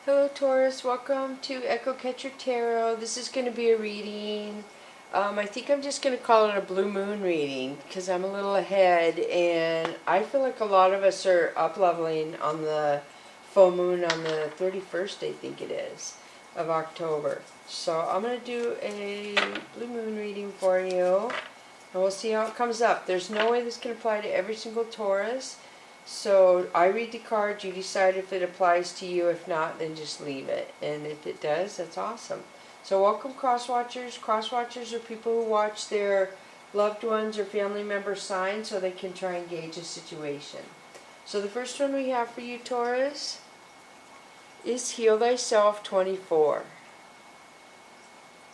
Hello Taurus, welcome to Echo Catcher Tarot. This is going to be a reading. I think I'm just going to call it a blue moon reading because I'm a little ahead and I feel like a lot of us are up leveling on the full moon on the 31st, I think it is, of October. So I'm going to do a blue moon reading for you and we'll see how it comes up. There's no way this can apply to every single Taurus. So I read the card, you decide if it applies to you. If not, then just leave it. And if it does, that's awesome. So welcome cross-watchers. Cross-watchers are people who watch their loved ones or family members sign so they can try and gauge a situation. So the first one we have for you, Taurus, is Heal Thyself 24.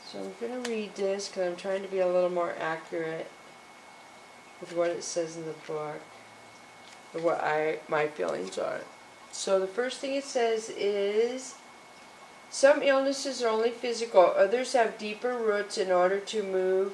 So I'm going to read this because I'm trying to be a little more accurate with what it says in the book. What my feelings are. So the first thing it says is, some illnesses are only physical, others have deeper roots in order to move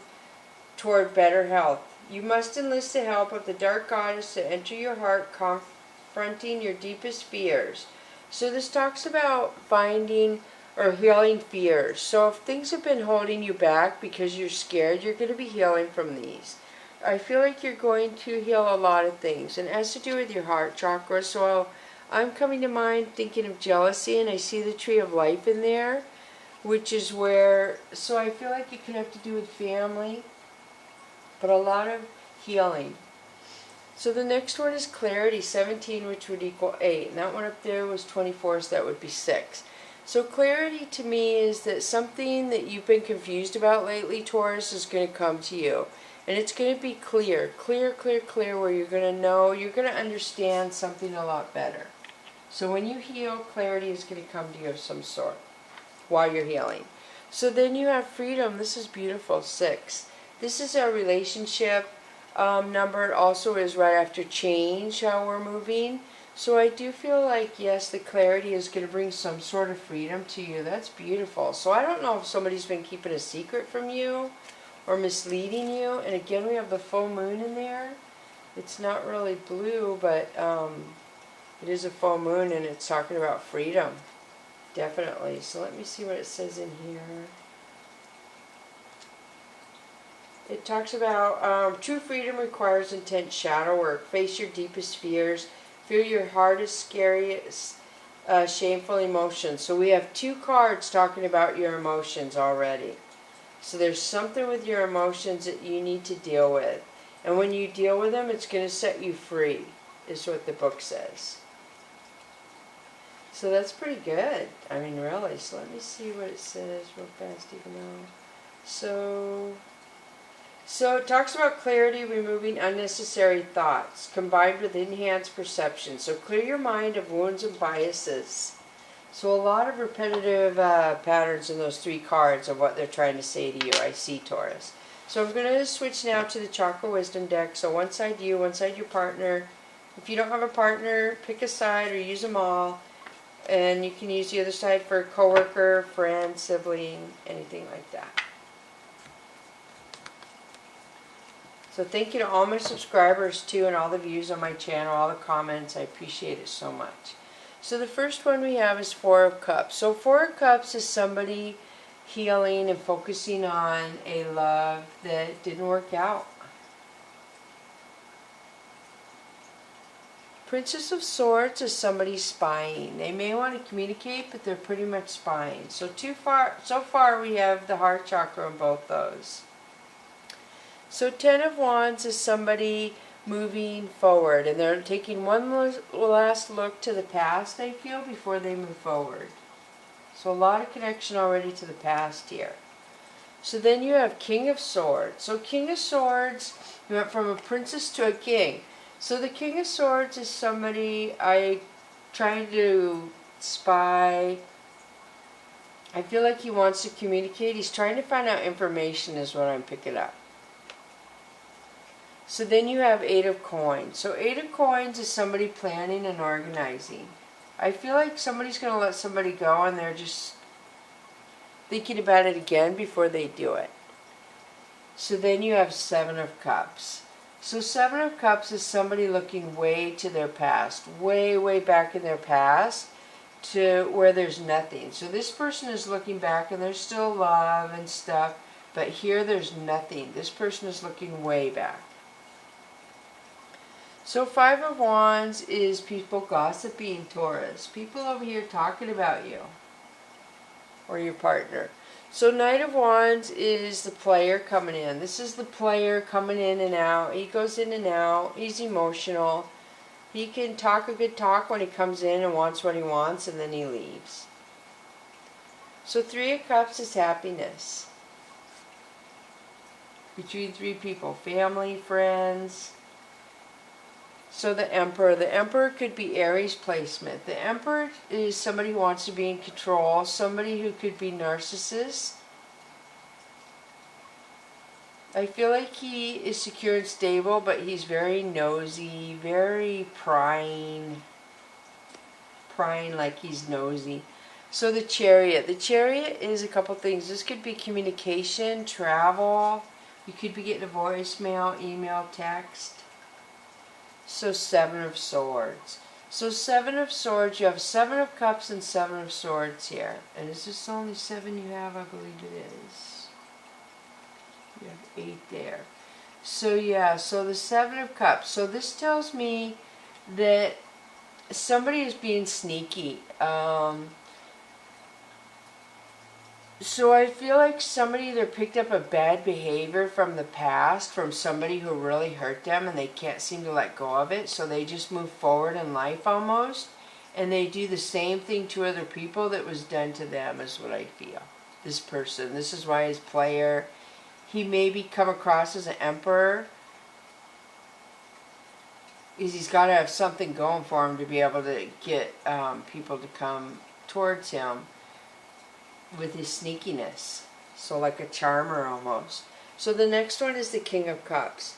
toward better health. You must enlist the help of the dark goddess to enter your heart, confronting your deepest fears. So this talks about finding or healing fears. So if things have been holding you back because you're scared, you're going to be healing from these. I feel like you're going to heal a lot of things, and it has to do with your heart chakra. So I'm coming to mind thinking of jealousy, and I see the tree of life in there, which is where, so I feel like it could have to do with family, but a lot of healing. So the next one is clarity, 17, which would equal 8, and that one up there was 24, so that would be 6. So clarity to me is that something that you've been confused about lately, Taurus, is going to come to you. And it's going to be clear, where you're going to know, you're going to understand something a lot better. So when you heal, clarity is going to come to you of some sort while you're healing. So then you have freedom. This is beautiful, 6. This is our relationship number. It also is right after change, how we're moving. So I do feel like, yes, the clarity is going to bring some sort of freedom to you. That's beautiful. So I don't know if somebody's been keeping a secret from you or misleading you. And again, we have the full moon in there. It's not really blue, but it is a full moon, and it's talking about freedom, definitely. So let me see what it says in here. It talks about true freedom requires intense shadow work. Face your deepest fears. Feel your hardest, scariest, shameful emotions. So we have 2 cards talking about your emotions already. So there's something with your emotions that you need to deal with. And when you deal with them, it's going to set you free, is what the book says. So that's pretty good. I mean, really. So let me see what it says real fast, even though. So it talks about clarity, removing unnecessary thoughts, combined with enhanced perception. So clear your mind of wounds and biases. So a lot of repetitive patterns in those 3 cards of what they're trying to say to you. I see, Taurus. So I'm going to switch now to the Chakra Wisdom deck. So one side you, one side your partner. If you don't have a partner, pick a side or use them all. And you can use the other side for a coworker, friend, sibling, anything like that. So thank you to all my subscribers too, and all the views on my channel, all the comments. I appreciate it so much. So the first one we have is 4 of Cups. So 4 of Cups is somebody healing and focusing on a love that didn't work out. Princess of Swords is somebody spying. They may want to communicate, but they're pretty much spying. So far we have the heart chakra in both those. So 10 of Wands is somebody moving forward, and they're taking one last look to the past, I feel, before they move forward. So a lot of connection already to the past here. So then you have King of Swords. So King of Swords, you went from a princess to a king. So the King of Swords is somebody trying to spy. I feel like he wants to communicate. He's trying to find out information is what I'm picking up. So then you have 8 of Coins. So 8 of Coins is somebody planning and organizing. I feel like somebody's going to let somebody go and they're just thinking about it again before they do it. So then you have 7 of Cups. So 7 of Cups is somebody looking way to their past, way back in their past, to where there's nothing. So this person is looking back and there's still love and stuff, but here there's nothing. This person is looking way back. So 5 of Wands is people gossiping, Taurus. People over here talking about you or your partner. So Knight of Wands is the player coming in. This is the player coming in and out. He goes in and out. He's emotional. He can talk a good talk when he comes in and wants what he wants, and then he leaves. So 3 of Cups is happiness. Between 3 people. Family, friends. So the Emperor. The Emperor could be Aries placement. The Emperor is somebody who wants to be in control. Somebody who could be narcissist. I feel like he is secure and stable, but he's very nosy, very prying. Prying like he's nosy. So the Chariot. The Chariot is a couple things. This could be communication, travel. You could be getting a voicemail, email, text. So 7 of Swords. So 7 of Swords, you have 7 of Cups and 7 of Swords here. And is this the only 7 you have? I believe it is. You have 8 there. So yeah, so the 7 of Cups. So this tells me that somebody is being sneaky. So I feel like somebody either picked up a bad behavior from the past, from somebody who really hurt them, and they can't seem to let go of it, so they just move forward in life almost, and they do the same thing to other people that was done to them, is what I feel. This person. This is why his player. He maybe come across as an Emperor. He's got to have something going for him to be able to get people to come towards him. With his sneakiness. So like a charmer almost. So the next one is the King of Cups.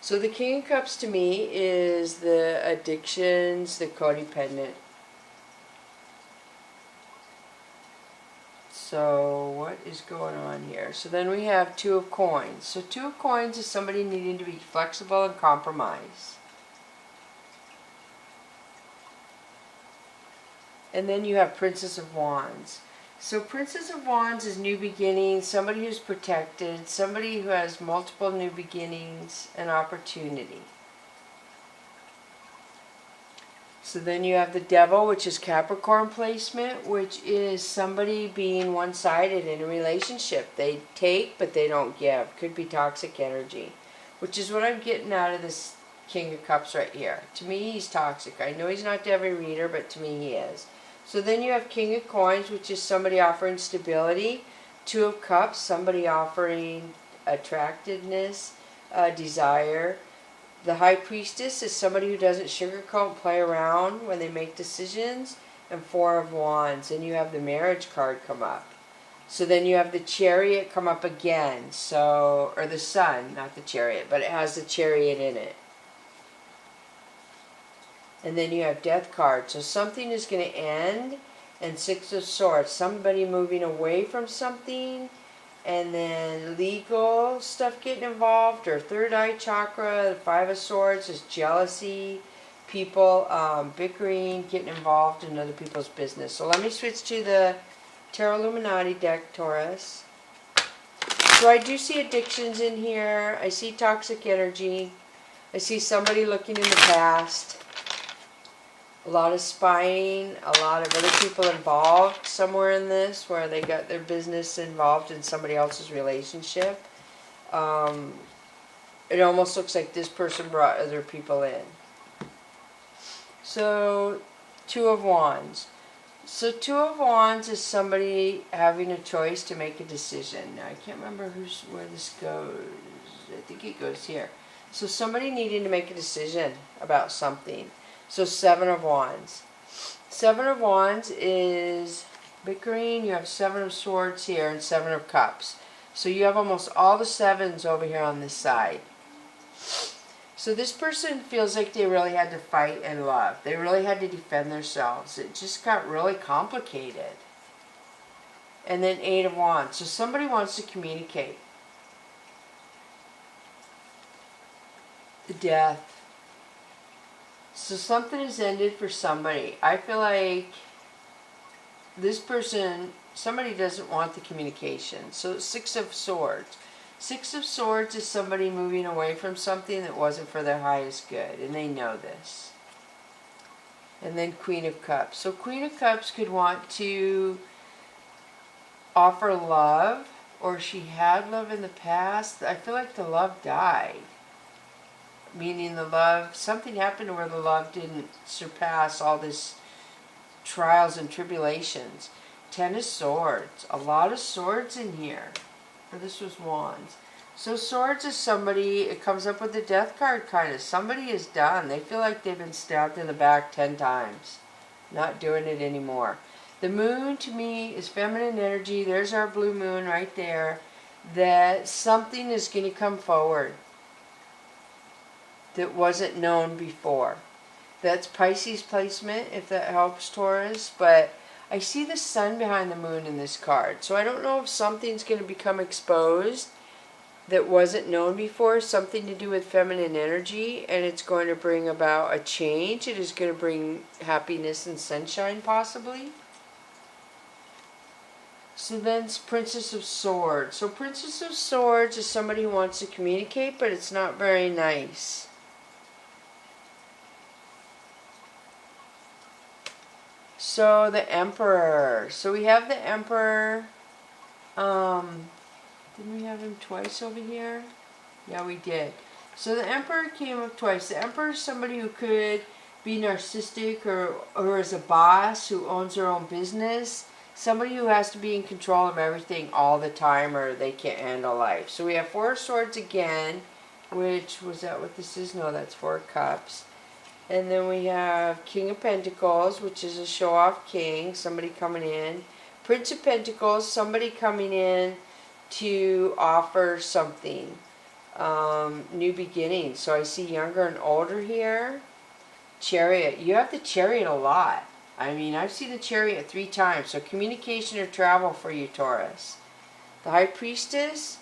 So the King of Cups to me is the addictions, the codependent. So what is going on here? So then we have 2 of Coins. So 2 of Coins is somebody needing to be flexible and compromise. And then you have Princess of Wands. So Princess of Wands is new beginnings, somebody who's protected, somebody who has multiple new beginnings and opportunity. So then you have the Devil, which is Capricorn placement, which is somebody being one-sided in a relationship. They take, but they don't give. Could be toxic energy, which is what I'm getting out of this King of Cups right here. To me, he's toxic. I know he's not to every reader, but to me, he is. So then you have King of Coins, which is somebody offering stability. 2 of Cups, somebody offering attractiveness, desire. The High Priestess is somebody who doesn't sugarcoat and play around when they make decisions. And 4 of Wands. And you have the Marriage card come up. So then you have the Chariot come up again. So, or the Sun, not the Chariot, but it has the Chariot in it. And then you have Death card. So something is going to end. And 6 of Swords. Somebody moving away from something. And then legal stuff getting involved. Or third eye chakra. The 5 of Swords is jealousy. People bickering, getting involved in other people's business. So let me switch to the Tarot Illuminati deck, Taurus. So I do see addictions in here. I see toxic energy. I see somebody looking in the past. A lot of spying, a lot of other people involved somewhere in this where they got their business involved in somebody else's relationship. It almost looks like this person brought other people in. So, 2 of Wands. So 2 of Wands is somebody having a choice to make a decision. Now, I can't remember where this goes. I think it goes here. So somebody needing to make a decision about something. So 7 of Wands. 7 of Wands is bickering. You have 7 of Swords here and 7 of Cups. So you have almost all the 7s over here on this side. So this person feels like they really had to fight and love. They really had to defend themselves. It just got really complicated. And then 8 of Wands. So somebody wants to communicate. The Death. So something has ended for somebody. I feel like this person, somebody doesn't want the communication. So 6 of Swords. 6 of Swords is somebody moving away from something that wasn't for their highest good, and they know this. And then Queen of Cups. So Queen of Cups could want to offer love, or she had love in the past. I feel like the love died. Meaning the love, something happened where the love didn't surpass all this trials and tribulations. 10 of Swords. A lot of swords in here. Or this was Wands. So Swords is somebody, it comes up with the Death card kind of. Somebody is done. They feel like they've been stabbed in the back 10 times. Not doing it anymore. The Moon to me is feminine energy. There's our blue moon right there. That something is going to come forward that wasn't known before. That's Pisces placement, if that helps, Taurus. But I see the Sun behind the Moon in this card. So I don't know if something's going to become exposed that wasn't known before. Something to do with feminine energy. And it's going to bring about a change. It is going to bring happiness and sunshine, possibly. So then it's Princess of Swords. So Princess of Swords is somebody who wants to communicate, but it's not very nice. So the Emperor. So we have the Emperor. Didn't we have him twice over here? Yeah, we did. So the Emperor came up twice. The Emperor is somebody who could be narcissistic or is a boss who owns their own business. Somebody who has to be in control of everything all the time or they can't handle life. So we have 4 of Swords again, which, was that what this is? No, that's 4 of Cups. And then we have King of Pentacles, which is a show-off king, somebody coming in. Prince of Pentacles, somebody coming in to offer something. New beginnings. So I see younger and older here. Chariot. You have the Chariot a lot. I mean, I've seen the Chariot 3 times. So communication or travel for you, Taurus. The High Priestess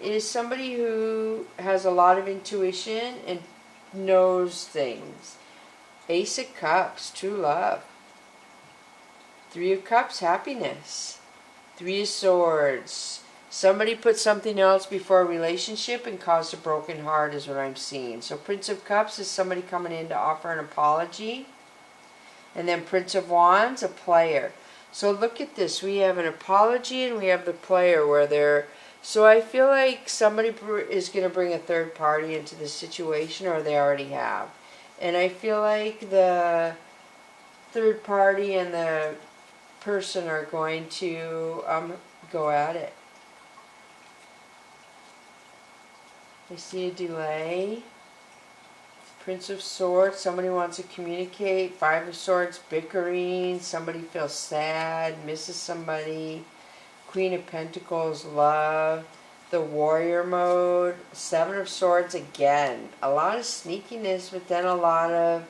is somebody who has a lot of intuition and knows things. Ace of Cups, true love. 3 of Cups, happiness. 3 of Swords. Somebody put something else before a relationship and caused a broken heart is what I'm seeing. So Prince of Cups is somebody coming in to offer an apology. And then Prince of Wands, a player. So look at this. We have an apology and we have the player where they're... So I feel like somebody is going to bring a third party into the situation, or they already have. And I feel like the third party and the person are going to go at it. I see a delay. Prince of Swords, somebody wants to communicate. 5 of Swords, bickering. Somebody feels sad, misses somebody. Queen of Pentacles, love. The warrior mode. 7 of Swords again. A lot of sneakiness, but then a lot of...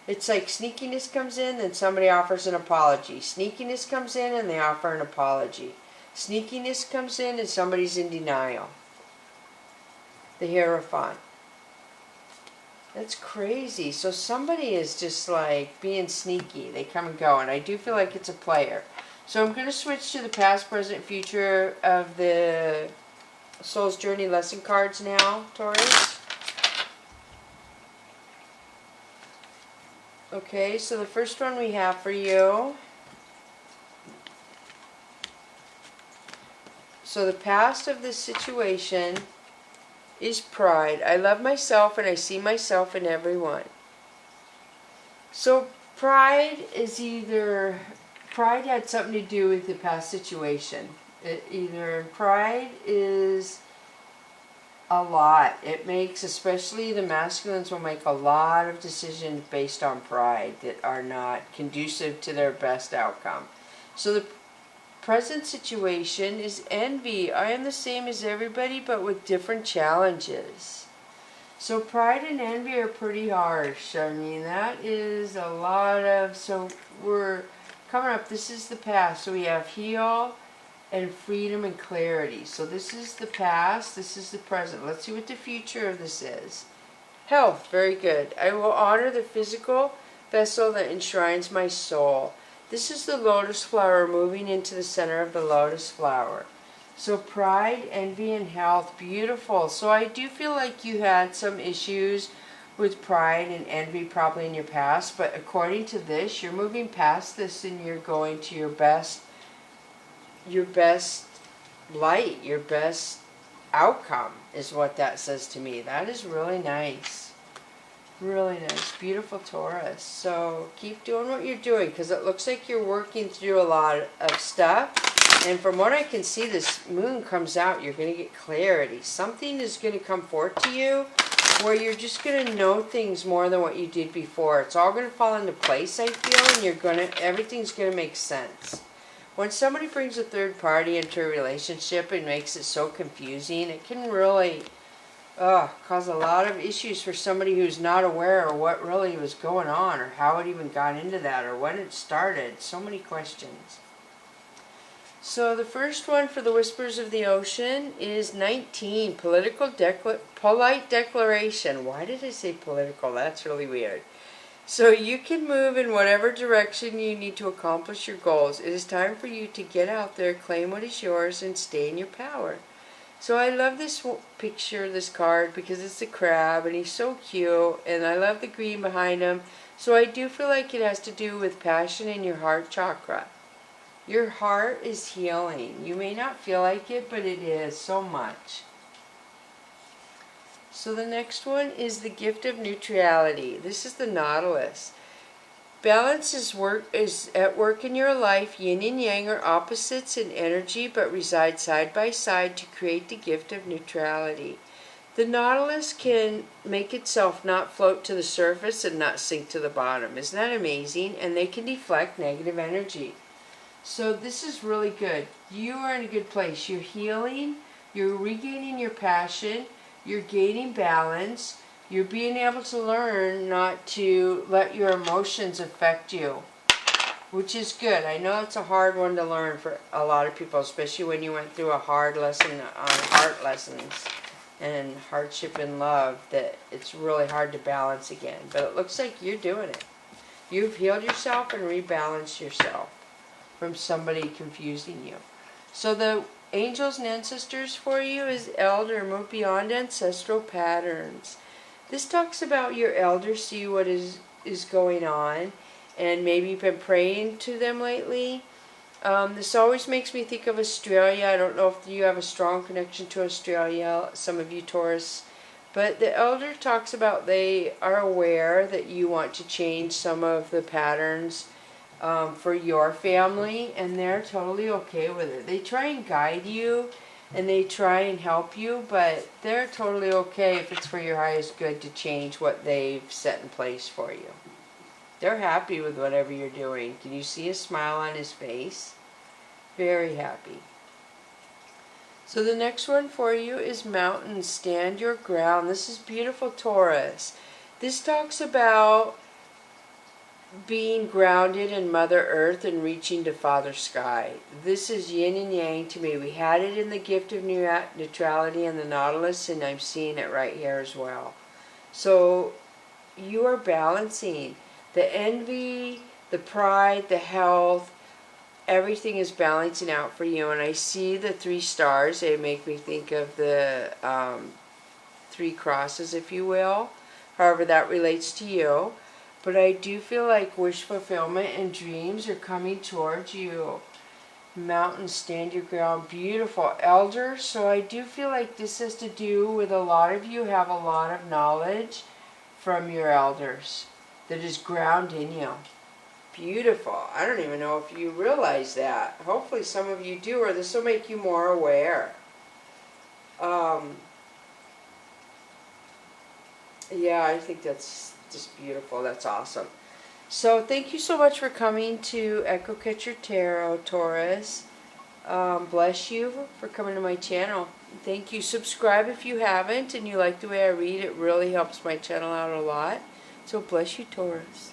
It's like sneakiness comes in, then somebody offers an apology. Sneakiness comes in, and they offer an apology. Sneakiness comes in, and somebody's in denial. The Hierophant. That's crazy. So somebody is just like being sneaky. They come and go, and I do feel like it's a player. So I'm going to switch to the past, present, future of the Soul's Journey lesson cards now, Taurus. Okay, so the first one we have for you. So the past of this situation is pride. I love myself and I see myself in everyone. So pride is either... Pride had something to do with the past situation. Pride is a lot. It makes, especially the masculines will make a lot of decisions based on pride that are not conducive to their best outcome. So the present situation is envy. I am the same as everybody, but with different challenges. So pride and envy are pretty harsh. I mean, that is a lot of... So we're coming up, this is the past. So we have heal and freedom and clarity. So this is the past, this is the present. Let's see what the future of this is. Health, very good. I will honor the physical vessel that enshrines my soul. This is the lotus flower moving into the center of the lotus flower. So pride, envy, and health, beautiful. So I do feel like you had some issues with pride and envy probably in your past, but according to this, you're moving past this and you're going to your best light, your best outcome is what that says to me. That is really nice. Really nice. Beautiful Taurus. So keep doing what you're doing because it looks like you're working through a lot of stuff. And from what I can see, this moon comes out, you're going to get clarity. Something is going to come forth to you where you're just going to know things more than what you did before. It's all going to fall into place, I feel, and everything's going to make sense. When somebody brings a third party into a relationship and makes it so confusing, it can really cause a lot of issues for somebody who's not aware of what really was going on or how it even got into that or when it started. So many questions. So the first one for the Whispers of the Ocean is 19, polite declaration. Why did I say political? That's really weird. So you can move in whatever direction you need to accomplish your goals. It is time for you to get out there, claim what is yours, and stay in your power. So I love this picture, this card, because it's a crab, and he's so cute, and I love the green behind him. So I do feel like it has to do with passion in your heart chakra. Your heart is healing. You may not feel like it, but it is so much. So the next one is the gift of neutrality. This is the Nautilus. Balance is at work in your life. Yin and yang are opposites in energy, but reside side by side to create the gift of neutrality. The Nautilus can make itself not float to the surface and not sink to the bottom. Isn't that amazing? And they can deflect negative energy. So this is really good. You are in a good place. You're healing. You're regaining your passion. You're gaining balance. You're being able to learn not to let your emotions affect you, which is good. I know it's a hard one to learn for a lot of people, especially when you went through a hard lesson on heart lessons and hardship in love, that it's really hard to balance again. But it looks like you're doing it. You've healed yourself and rebalanced yourself from somebody confusing you. So the angels and ancestors for you is elder, move beyond ancestral patterns. This talks about your elders, see what is going on, and maybe you've been praying to them lately. This always makes me think of Australia. I don't know if you have a strong connection to Australia, some of you Taurus, but the elder talks about they are aware that you want to change some of the patterns for your family, and they're totally okay with it. They try and guide you and they try and help you, but they're totally okay if it's for your highest good to change what they've set in place for you. They're happy with whatever you're doing. Can you see a smile on his face? Very happy. So the next one for you is mountains, stand your ground. This is beautiful Taurus. This talks about being grounded in Mother Earth and reaching to Father Sky. This is yin and yang to me. We had it in the gift of neutrality and the Nautilus, and I'm seeing it right here as well. So you are balancing. The envy, the pride, the health, everything is balancing out for you. And I see the 3 stars. They make me think of the 3 crosses, if you will. However that relates to you. But I do feel like wish fulfillment and dreams are coming towards you. Mountains, stand your ground. Beautiful. Elder. So I do feel like this has to do with a lot of you have a lot of knowledge from your elders that is ground in you. Beautiful. I don't even know if you realize that. Hopefully some of you do, or this will make you more aware. Yeah, I think that's just beautiful. That's awesome. So thank you so much for coming to Echo Catcher Tarot, Taurus. Bless you for coming to my channel. Thank you. Subscribe if you haven't and you like the way I read. It really helps my channel out a lot. So bless you, Taurus.